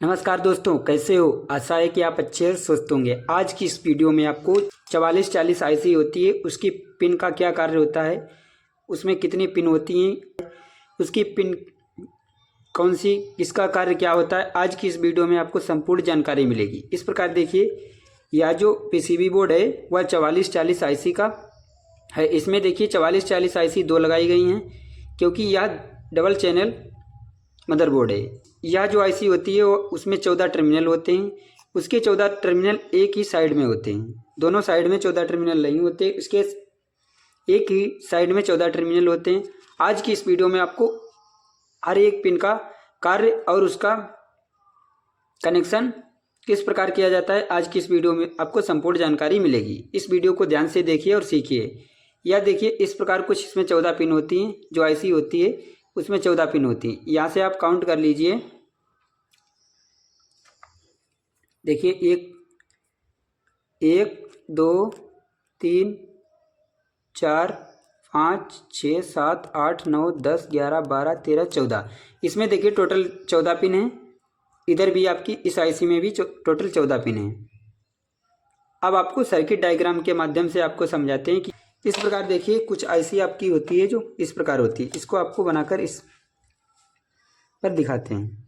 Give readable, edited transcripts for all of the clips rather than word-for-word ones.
नमस्कार दोस्तों, कैसे हो। आशा है कि आप अच्छे और स्वस्थ होंगे। आज की इस वीडियो में आपको 4440 आईसी होती है, उसकी पिन का क्या कार्य होता है, उसमें कितनी पिन होती हैं, उसकी पिन कौन सी, इसका कार्य क्या होता है, आज की इस वीडियो में आपको संपूर्ण जानकारी मिलेगी। इस प्रकार देखिए, यह जो पीसीबी बोर्ड है वह 4440 आईसी का है। इसमें देखिए 4440 आईसी दो लगाई गई हैं, क्योंकि यह डबल चैनल मदरबोर्ड है। यह जो आईसी होती है वो उसमें 14 टर्मिनल होते हैं। उसके 14 टर्मिनल एक ही साइड में होते हैं, दोनों साइड में 14 टर्मिनल नहीं होते, इसके एक ही साइड में 14 टर्मिनल होते हैं। आज की इस वीडियो में आपको हर एक पिन का कार्य और उसका कनेक्शन किस प्रकार किया जाता है, आज की इस वीडियो में आपको संपूर्ण जानकारी मिलेगी। इस वीडियो को ध्यान से देखिए और सीखिए। यह देखिए, इस प्रकार कुछ इसमें 14 पिन होती हैं। जो आईसी होती है उसमें 14 पिन होती हैं। यहाँ से आप काउंट कर लीजिए। देखिए, एक 2 3 4 5 6 7 8 9 10 11 12 13 14। इसमें देखिए टोटल 14 पिन है। इधर भी आपकी इस आईसी में भी टोटल 14 पिन है। अब आपको सर्किट डायग्राम के माध्यम से आपको समझाते हैं कि इस प्रकार देखिए, कुछ आईसी आपकी होती है जो इस प्रकार होती है। इसको आपको बनाकर इस पर दिखाते हैं।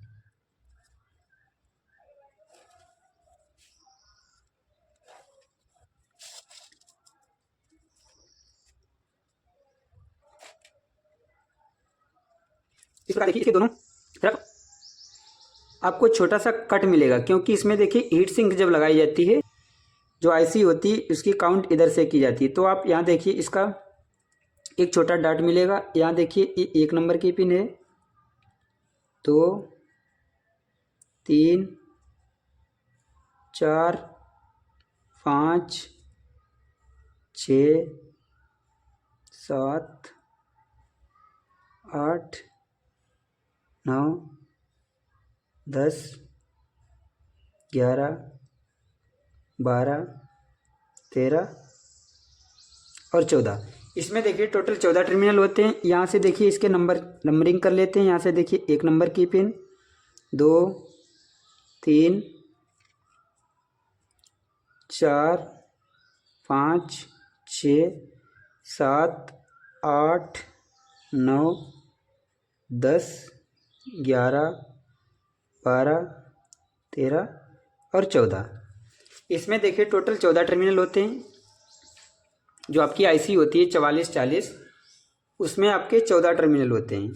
इस प्रकार देखिए, इसके दोनों तरफ आपको छोटा सा कट मिलेगा, क्योंकि इसमें देखिए हीट सिंक जब लगाई जाती है, जो आईसी होती है उसकी काउंट इधर से की जाती है। तो आप यहाँ देखिए, इसका एक छोटा डाट मिलेगा। यहाँ देखिए, ये 1 नंबर की पिन है, 2 3 4 5 6 7 8 9 10 11 12 13 और 14। इसमें देखिए टोटल 14 टर्मिनल होते हैं। यहाँ से देखिए इसके नंबरिंग कर लेते हैं। यहाँ से देखिए 1 नंबर की पिन, 2 3 4 5 6 7 8 9 10 11 12 13 और 14। इसमें देखिए टोटल 14 टर्मिनल होते हैं। जो आपकी आईसी होती है 4440, उसमें आपके 14 टर्मिनल होते हैं।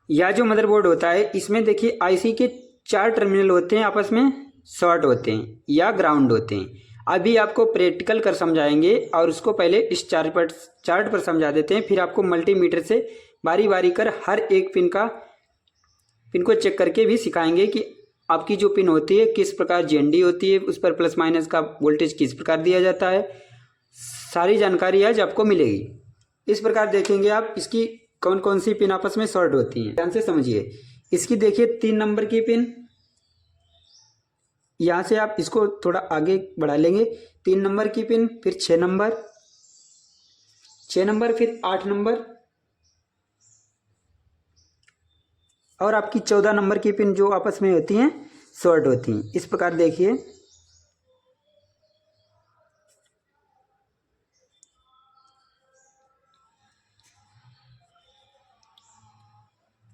यह जो मदरबोर्ड होता है, इसमें देखिए आईसी के 4 टर्मिनल होते हैं, आपस में शॉर्ट होते हैं या ग्राउंड होते हैं। अभी आपको प्रैक्टिकल कर समझाएंगे, और उसको पहले इस चार्ट पर समझा देते हैं। फिर आपको मल्टीमीटर से बारी बारी कर हर एक पिन को चेक करके भी सिखाएंगे कि आपकी जो पिन होती है किस प्रकार जीएनडी होती है, उस पर प्लस माइनस का वोल्टेज किस प्रकार दिया जाता है। सारी जानकारी आज आपको मिलेगी। इस प्रकार देखेंगे आप, इसकी कौन कौन सी पिन आपस में शॉर्ट होती हैं, ध्यान से समझिए। इसकी देखिए 3 नंबर की पिन, यहाँ से आप इसको थोड़ा आगे बढ़ा लेंगे। 3 नंबर की पिन, फिर 6 नंबर, फिर 8 नंबर, और आपकी 14 नंबर की पिन जो आपस में होती हैं शॉर्ट होती हैं। इस प्रकार देखिए,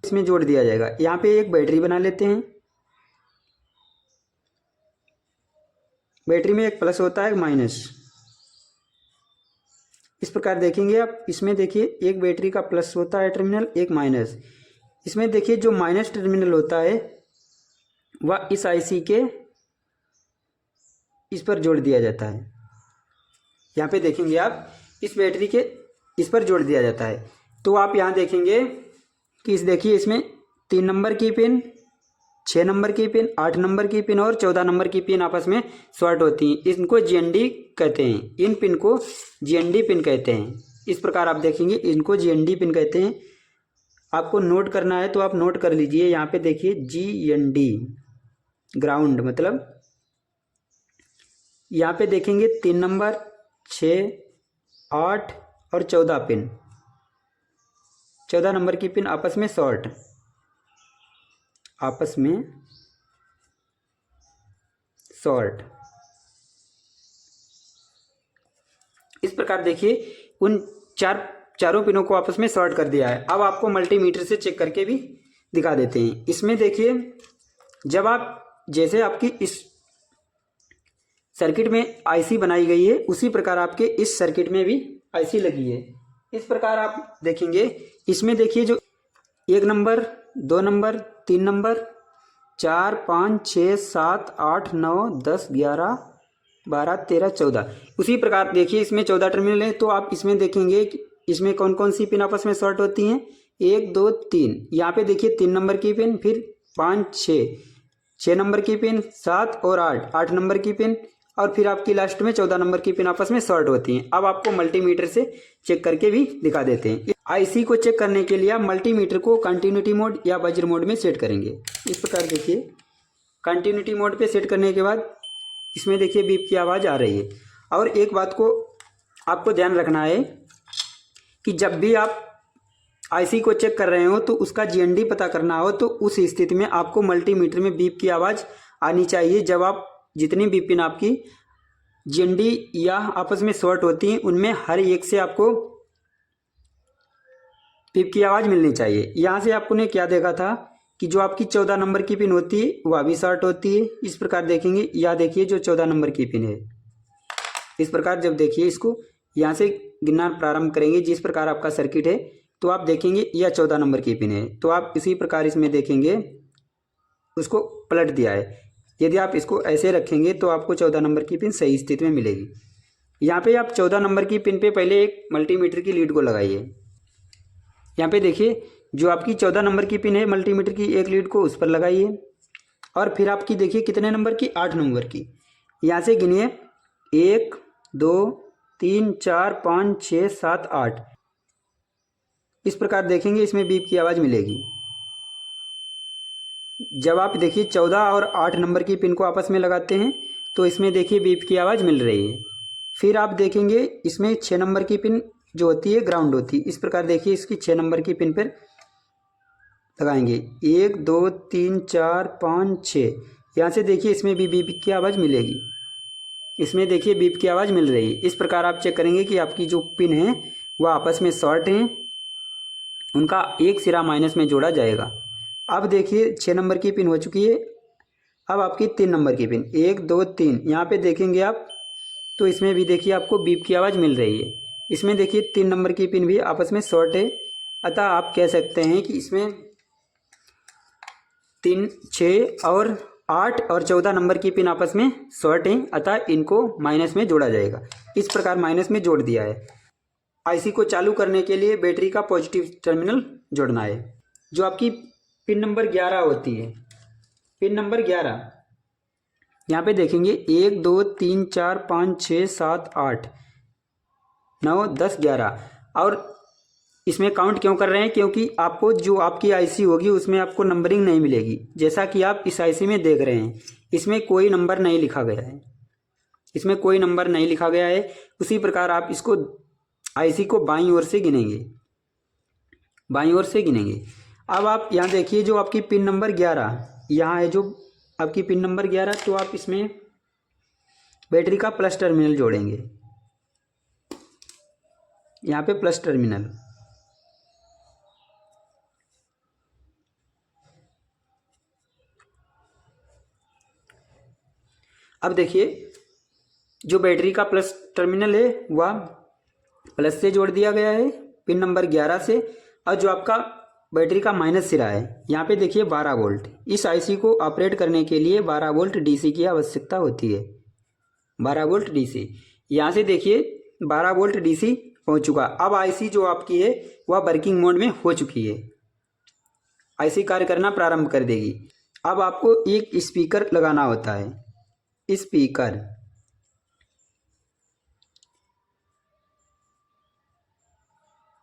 इसमें जोड़ दिया जाएगा। यहाँ पे एक बैटरी बना लेते हैं। बैटरी में एक प्लस होता है, एक माइनस। इस प्रकार देखेंगे आप, इसमें देखिए एक बैटरी का प्लस होता है टर्मिनल, एक माइनस। इसमें देखिए जो माइनस टर्मिनल होता है वह इस आईसी के इस पर जोड़ दिया जाता है। यहाँ पे देखेंगे आप, इस बैटरी के इस पर जोड़ दिया जाता है। तो आप यहाँ देखेंगे कि देखिए इसमें 3 नंबर की पिन, 6 नंबर की पिन, 8 नंबर की पिन और 14 नंबर की पिन आपस में शॉर्ट होती हैं। इनको जीएनडी कहते हैं। इन पिन को जीएनडी पिन कहते हैं। इस प्रकार आप देखेंगे, इनको जीएनडी पिन कहते हैं। आपको नोट करना है तो आप नोट कर लीजिए। यहाँ पे देखिए जीएनडी ग्राउंड मतलब, यहाँ पे देखेंगे 3 नंबर, 6 8 और 14 पिन, 14 नंबर की पिन आपस में शॉर्ट, आपस में सॉर्ट। इस प्रकार देखिए उन चारों पिनों को आपस में सॉर्ट कर दिया है। अब आपको मल्टीमीटर से चेक करके भी दिखा देते हैं। इसमें देखिए जब आप जैसे आपकी इस सर्किट में आईसी बनाई गई है उसी प्रकार आपके इस सर्किट में भी आईसी लगी है। इस प्रकार आप देखेंगे इसमें देखिए जो 1 नंबर 2 नंबर 3 नंबर 4 5 6 7 8 9 10 11 12 13 14 उसी प्रकार देखिए इसमें 14 टर्मिनल है। तो आप इसमें देखेंगे कि इसमें कौन कौन सी पिन आपस में शॉर्ट होती हैं। 1 2 3 यहाँ पे देखिए 3 नंबर की पिन, फिर 5 6 नंबर की पिन, 7 और 8 नंबर की पिन, और फिर आपकी लास्ट में 14 नंबर की पिन आपस में शॉर्ट होती हैं। अब आपको मल्टीमीटर से चेक करके भी दिखा देते हैं। आईसी को चेक करने के लिए आप मल्टीमीटर को कंटिन्यूटी मोड या बजर मोड में सेट करेंगे। इस प्रकार देखिए कंटिन्यूटी मोड पे सेट करने के बाद इसमें देखिए बीप की आवाज़ आ रही है। और एक बात को आपको ध्यान रखना है कि जब भी आप आईसी को चेक कर रहे हो तो उसका जीएनडी पता करना हो तो उस स्थिति में आपको मल्टीमीटर में बीप की आवाज़ आनी चाहिए। जब आप जितनी भी पिन आपकी जीएनडी या आपस में शॉर्ट होती हैं उनमें हर एक से आपको बीप की आवाज़ मिलनी चाहिए। यहाँ से आपने क्या देखा था कि जो आपकी 14 नंबर की पिन होती है वह भी शॉर्ट होती है। इस प्रकार देखेंगे, यह देखिए जो 14 नंबर की पिन है। इस प्रकार जब देखिए इसको यहाँ से गिनना प्रारंभ करेंगे जिस प्रकार आपका सर्किट है तो आप देखेंगे यह 14 नंबर की पिन है। तो आप इसी प्रकार इसमें देखेंगे उसको पलट दिया है। यदि आप इसको ऐसे रखेंगे तो आपको 14 नंबर की पिन सही स्थिति में मिलेगी। यहाँ पे आप 14 नंबर की पिन पे पहले एक मल्टीमीटर की लीड को लगाइए। यहाँ पे देखिए जो आपकी 14 नंबर की पिन है मल्टीमीटर की एक लीड को उस पर लगाइए। और फिर आपकी देखिए कितने नंबर की, 8 नंबर की। यहाँ से गिनिए 1 2 3 4 5 6 7 8। इस प्रकार देखेंगे इसमें बीप की आवाज़ मिलेगी। जब आप देखिए 14 और 8 नंबर की पिन को आपस में लगाते हैं तो इसमें देखिए बीप की आवाज़ मिल रही है। फिर आप देखेंगे इसमें 6 नंबर की पिन जो होती है ग्राउंड होती है। इस प्रकार देखिए इसकी 6 नंबर की पिन पर लगाएंगे 1 2 3 4 5 6। यहाँ से देखिए इसमें भी बीप की आवाज़ मिलेगी। इसमें देखिए बीप की आवाज़ मिल रही है। इस प्रकार आप चेक करेंगे कि आपकी जो पिन है वह आपस में शॉर्ट हैं, उनका एक सिरा माइनस में जोड़ा जाएगा। अब देखिए 6 नंबर की पिन हो चुकी है। अब आपकी 3 नंबर की पिन 1 2 3 यहाँ पे देखेंगे आप तो इसमें भी देखिए आपको बीप की आवाज़ मिल रही है। इसमें देखिए 3 नंबर की पिन भी आपस में शॉर्ट है। अतः आप कह सकते हैं कि इसमें 3 6 और 8 और 14 नंबर की पिन आपस में शॉर्ट हैं, अतः इनको माइनस में जोड़ा जाएगा। इस प्रकार माइनस में जोड़ दिया है। आईसी को चालू करने के लिए बैटरी का पॉजिटिव टर्मिनल जोड़ना है। जो आपकी पिन नंबर 11 होती है, पिन नंबर 11 यहाँ पे देखेंगे 1 2 3 4 5 6 7 8 9 10 11। और इसमें काउंट क्यों कर रहे हैं, क्योंकि आपको जो आपकी आईसी होगी उसमें आपको नंबरिंग नहीं मिलेगी। जैसा कि आप इस आईसी में देख रहे हैं इसमें कोई नंबर नहीं लिखा गया है, इसमें कोई नंबर नहीं लिखा गया है। उसी प्रकार आप इसको आईसी को बाईं ओर से गिनेंगे, बाईं ओर से गिनेंगे। अब आप यहाँ देखिए जो आपकी पिन नंबर 11 यहाँ है, जो आपकी पिन नंबर 11, तो आप इसमें बैटरी का प्लस टर्मिनल जोड़ेंगे। यहाँ पे प्लस टर्मिनल, अब देखिए जो बैटरी का प्लस टर्मिनल है वह प्लस से जोड़ दिया गया है पिन नंबर 11 से। और जो आपका बैटरी का माइनस सिरा है यहाँ पे देखिए 12 वोल्ट। इस आईसी को ऑपरेट करने के लिए 12 वोल्ट डीसी की आवश्यकता होती है। 12 वोल्ट डीसी, यहाँ से देखिए 12 वोल्ट डीसी पहुँच चुका। अब आईसी जो आपकी है वह वर्किंग मोड में हो चुकी है, आईसी कार्य करना प्रारंभ कर देगी। अब आपको एक स्पीकर लगाना होता है। स्पीकर,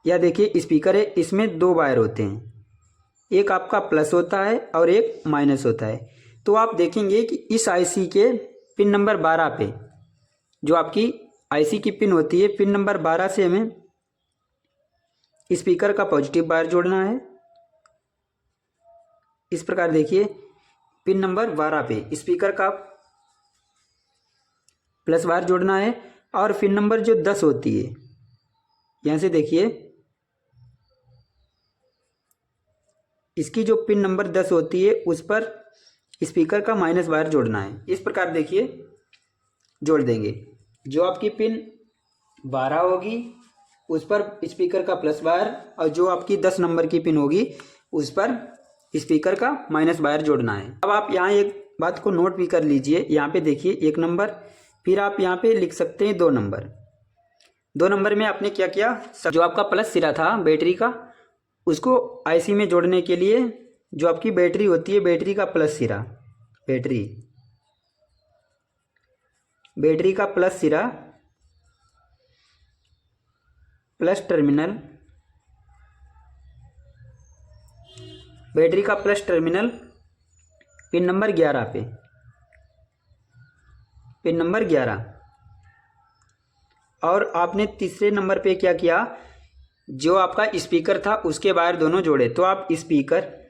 यह देखिए स्पीकर है, इसमें 2 वायर होते हैं, एक आपका प्लस होता है और एक माइनस होता है। तो आप देखेंगे कि इस आईसी के पिन नंबर 12 पे जो आपकी आईसी की पिन होती है, पिन नंबर 12 से हमें स्पीकर का पॉजिटिव वायर जोड़ना है। इस प्रकार देखिए पिन नंबर 12 पे स्पीकर का प्लस वायर जोड़ना है। और पिन नंबर जो 10 होती है, यहाँ से देखिए इसकी जो पिन नंबर 10 होती है उस पर स्पीकर का माइनस वायर जोड़ना है। इस प्रकार देखिए जोड़ देंगे। जो आपकी पिन 12 होगी उस पर स्पीकर का प्लस वायर, और जो आपकी 10 नंबर की पिन होगी उस पर स्पीकर का माइनस वायर जोड़ना है। अब आप यहाँ एक बात को नोट भी कर लीजिए। यहाँ पे देखिए 1 नंबर, फिर आप यहाँ पे लिख सकते हैं 2 नंबर। 2 नंबर में आपने क्या किया, जो आपका प्लस सिरा था बैटरी का उसको आईसी में जोड़ने के लिए जो आपकी बैटरी होती है, बैटरी का प्लस सिरा, बैटरी का प्लस सिरा, प्लस टर्मिनल, बैटरी का प्लस टर्मिनल पिन नंबर 11 पे, पिन नंबर 11। और आपने तीसरे नंबर पे क्या किया, जो आपका स्पीकर था उसके वायर दोनों जोड़े। तो आप स्पीकर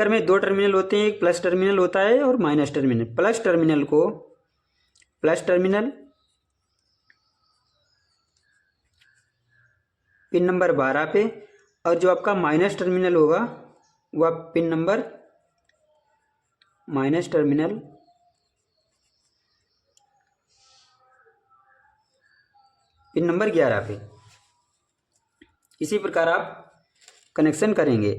में 2 टर्मिनल होते हैं, एक प्लस टर्मिनल होता है और माइनस टर्मिनल। प्लस टर्मिनल को प्लस टर्मिनल पिन नंबर 12 पे, और जो आपका माइनस टर्मिनल होगा वह pin number minus terminal pin number 11 पे। इसी प्रकार आप कनेक्शन करेंगे।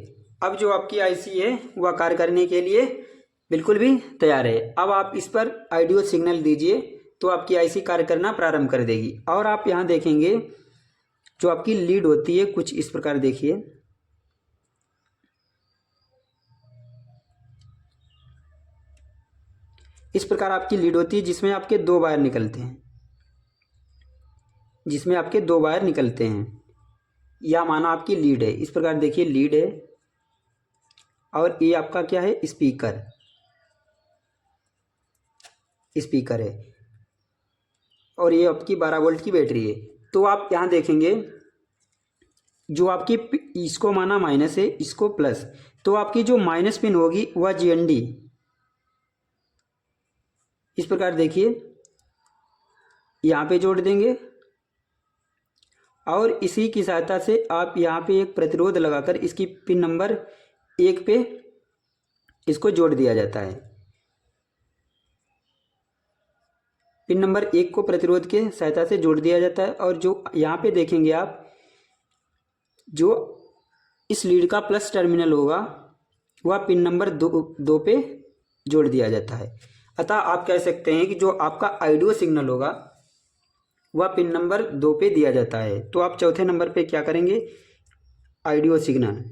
अब जो आपकी आईसी है वह कार्य करने के लिए बिल्कुल भी तैयार है। अब आप इस पर आइडियो सिग्नल दीजिए तो आपकी आईसी कार्य करना प्रारंभ कर देगी। और आप यहाँ देखेंगे जो आपकी लीड होती है कुछ इस प्रकार देखिए। इस प्रकार आपकी लीड होती है जिसमें आपके 2 वायर निकलते हैं, या माना आपकी लीड है। इस प्रकार देखिए लीड है और ये आपका क्या है, स्पीकर है, और ये आपकी 12 वोल्ट की बैटरी है। तो आप यहाँ देखेंगे जो आपकी इसको माना माइनस है, इसको प्लस, तो आपकी जो माइनस पिन होगी वह जीएनडी। इस प्रकार देखिए यहाँ पे जोड़ देंगे और इसी की सहायता से आप यहाँ पे एक प्रतिरोध लगाकर इसकी पिन नंबर 1 पे इसको जोड़ दिया जाता है। पिन नंबर 1 को प्रतिरोध के सहायता से जोड़ दिया जाता है। और जो यहाँ पे देखेंगे आप, जो इस लीड का प्लस टर्मिनल होगा वह पिन नंबर 2 पे जोड़ दिया जाता है। अतः आप कह सकते हैं कि जो आपका आइडियो सिग्नल होगा वह पिन नंबर 2 पे दिया जाता है। तो आप चौथे नंबर पे क्या करेंगे, आइडियो सिग्नल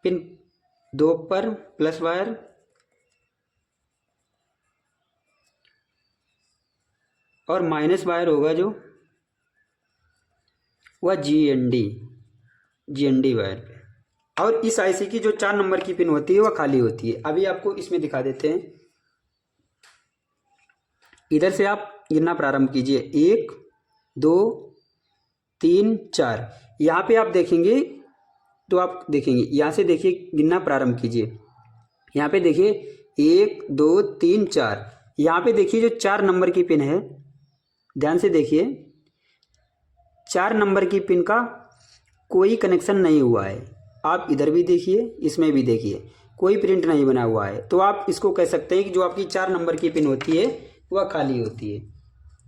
पिन 2 पर प्लस वायर और माइनस वायर होगा जो वह जीएनडी वायर पे। और इस आईसी की जो 4 नंबर की पिन होती है वह खाली होती है। अभी आपको इसमें दिखा देते हैं। इधर से आप गिनना प्रारंभ कीजिए, 1 2 3 4। यहाँ पे आप देखेंगे तो आप देखेंगे यहाँ से देखिए गिनना प्रारंभ कीजिए। यहाँ पे देखिए 1 2 3 4। यहाँ पे देखिए जो 4 नंबर की पिन है, ध्यान से देखिए 4 नंबर की पिन का कोई कनेक्शन नहीं हुआ है। आप इधर भी देखिए, इसमें भी देखिए, कोई प्रिंट नहीं बना हुआ है। तो आप इसको कह सकते हैं कि जो आपकी 4 नंबर की पिन होती है वह खाली होती है।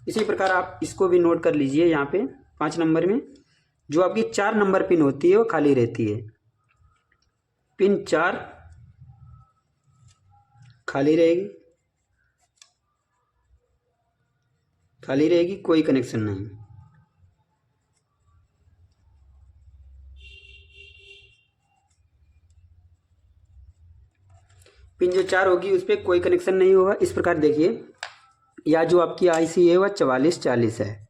इसी प्रकार आप इसको भी नोट कर लीजिए। यहाँ पे 5 नंबर में जो आपकी 4 नंबर पिन होती है वह खाली रहती है। पिन 4 खाली रहेगी, कोई कनेक्शन नहीं। पिन जो 4 होगी उस पर कोई कनेक्शन नहीं होगा। इस प्रकार देखिए, या जो आपकी आईसी है वह 4440 है।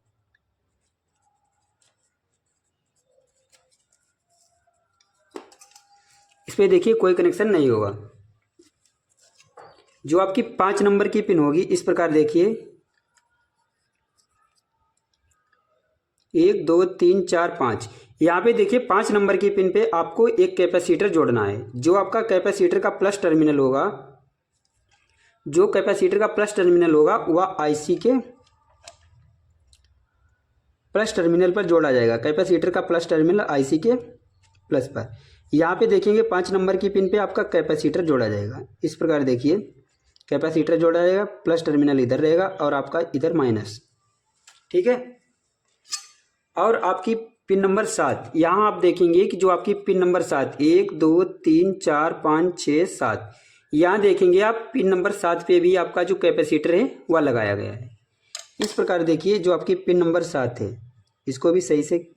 इस पर देखिए कोई कनेक्शन नहीं होगा। जो आपकी 5 नंबर की पिन होगी, इस प्रकार देखिए 1 2 3 4 5। यहाँ पे देखिए 5 नंबर की पिन पे आपको एक कैपेसिटर जोड़ना है। जो आपका कैपेसिटर का प्लस टर्मिनल होगा, जो कैपेसिटर का प्लस टर्मिनल होगा वह आईसी के प्लस टर्मिनल पर जोड़ा जाएगा। कैपेसिटर का प्लस टर्मिनल आईसी के प्लस पर। यहाँ पे देखेंगे 5 नंबर की पिन पे आपका कैपेसिटर जोड़ा जाएगा। इस प्रकार देखिए कैपेसिटर जोड़ा जाएगा, प्लस टर्मिनल इधर रहेगा और आपका इधर माइनस। ठीक है। और आपकी पिन नंबर 7, यहाँ आप देखेंगे कि जो आपकी पिन नंबर 7 1 2 3 4 5 6 7, यहाँ देखेंगे आप पिन नंबर 7 पे भी आपका जो कैपेसिटर है वह लगाया गया है। इस प्रकार देखिए जो आपकी पिन नंबर 7 है इसको भी सही से,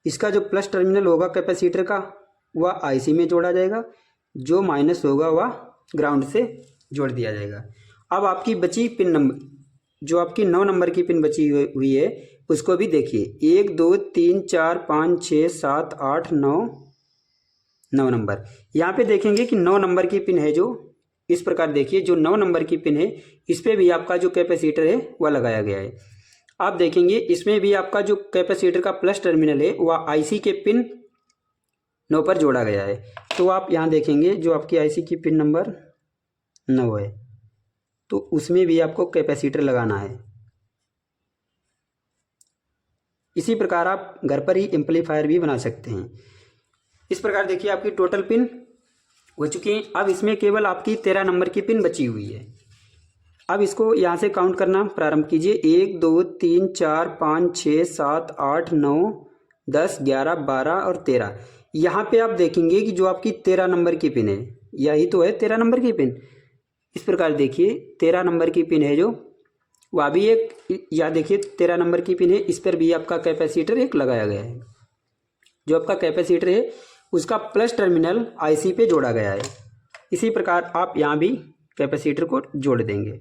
इसका जो प्लस टर्मिनल होगा कैपेसिटर का वह आईसी में जोड़ा जाएगा, जो माइनस होगा वह ग्राउंड से जोड़ दिया जाएगा। अब आपकी बची पिन नंबर, जो आपकी 9 नंबर की पिन बची हुई है उसको भी देखिए 1 2 3 4 5 6 7 8 9 नंबर। यहाँ पे देखेंगे कि 9 नंबर की पिन है, जो इस प्रकार देखिए जो 9 नंबर की पिन है इस पे भी आपका जो कैपेसिटर है वह लगाया गया है। आप देखेंगे इसमें भी आपका जो कैपेसिटर का प्लस टर्मिनल है वह आईसी के पिन 9 पर जोड़ा गया है। तो आप यहाँ देखेंगे जो आपकी आईसी की पिन नंबर 9 है तो उसमें भी आपको कैपेसिटर लगाना है। इसी प्रकार आप घर पर ही एम्पलीफायर भी बना सकते हैं। इस प्रकार देखिए आपकी टोटल पिन हो चुकी है। अब इसमें केवल आपकी 13 नंबर की पिन बची हुई है। अब इसको यहाँ से काउंट करना प्रारंभ कीजिए 1 2 3 4 5 6 7 8 9 10 11 12 और 13। यहाँ पे आप देखेंगे कि जो आपकी 13 नंबर की पिन है, यही तो है 13 नंबर की पिन। इस प्रकार देखिए 13 नंबर की पिन है जो वह भी एक, या देखिए 13 नंबर की पिन है, इस पर भी आपका कैपेसिटर एक लगाया गया है। जो आपका कैपेसिटर है उसका प्लस टर्मिनल आईसी पे जोड़ा गया है। इसी प्रकार आप यहाँ भी कैपेसिटर को जोड़ देंगे।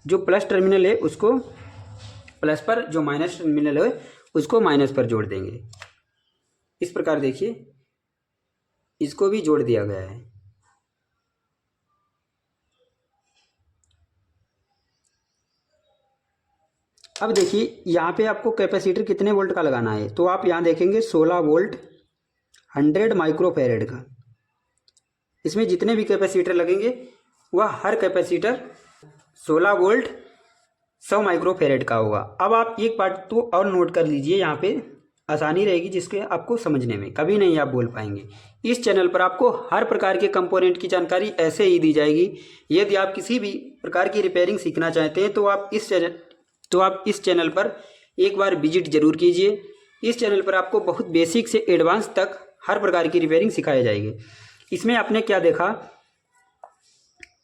जो प्लस टर्मिनल है उसको प्लस पर, जो माइनस टर्मिनल है उसको माइनस पर जोड़ देंगे। इस प्रकार देखिए इसको भी जोड़ दिया गया है। अब देखिए यहाँ पे आपको कैपेसिटर कितने वोल्ट का लगाना है, तो आप यहाँ देखेंगे 16 वोल्ट 100 माइक्रोफैरेड का। इसमें जितने भी कैपेसिटर लगेंगे वह हर कैपेसिटर 16 वोल्ट 100 माइक्रोफैरेड का होगा। अब आप एक बात तो और नोट कर लीजिए, यहाँ पे आसानी रहेगी जिसके आपको समझने में, कभी नहीं आप बोल पाएंगे। इस चैनल पर आपको हर प्रकार के कंपोनेंट की जानकारी ऐसे ही दी जाएगी। यदि आप किसी भी प्रकार की रिपेयरिंग सीखना चाहते हैं तो आप इस चैनल पर एक बार विजिट जरूर कीजिए। इस चैनल पर आपको बहुत बेसिक से एडवांस तक हर प्रकार की रिपेयरिंग सिखाई जाएगी। इसमें आपने क्या देखा,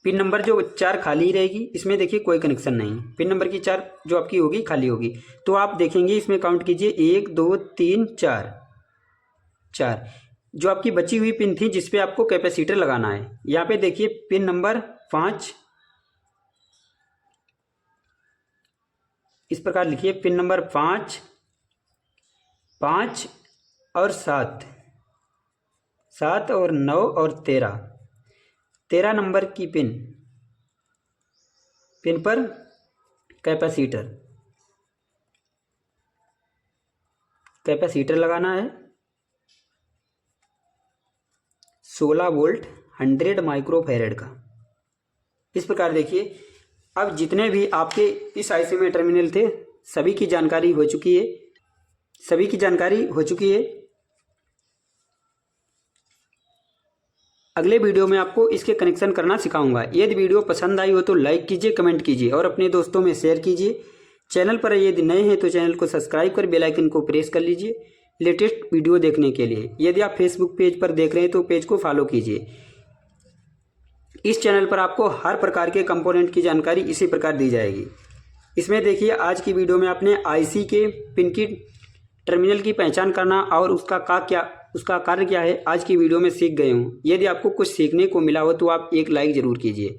पिन नंबर जो 4 खाली रहेगी, इसमें देखिए कोई कनेक्शन नहीं। पिन नंबर की 4 जो आपकी होगी खाली होगी। तो आप देखेंगे इसमें काउंट कीजिए 1 2 3 4 जो आपकी बची हुई पिन थी जिसपे आपको कैपेसिटर लगाना है। यहाँ पे देखिए पिन नंबर 5, इस प्रकार लिखिए पिन नंबर 5 5 और 7 और 9 और 13 नंबर की पिन पर कैपेसिटर लगाना है 16 वोल्ट 100 माइक्रोफैरेड का। इस प्रकार देखिए अब जितने भी आपके इस आईसी में टर्मिनल थे सभी की जानकारी हो चुकी है। अगले वीडियो में आपको इसके कनेक्शन करना सिखाऊंगा। यदि वीडियो पसंद आई हो तो लाइक कीजिए, कमेंट कीजिए और अपने दोस्तों में शेयर कीजिए। चैनल पर यदि नए हैं तो चैनल को सब्सक्राइब कर बेल आइकन को प्रेस कर लीजिए लेटेस्ट वीडियो देखने के लिए। यदि आप फेसबुक पेज पर देख रहे हैं तो पेज को फॉलो कीजिए। इस चैनल पर आपको हर प्रकार के कंपोनेंट की जानकारी इसी प्रकार दी जाएगी। इसमें देखिए आज की वीडियो में आपने आईसी के पिन की टर्मिनल की पहचान करना और उसका कार्य क्या है आज की वीडियो में सीख गए हूँ। यदि आपको कुछ सीखने को मिला हो तो आप एक लाइक ज़रूर कीजिए।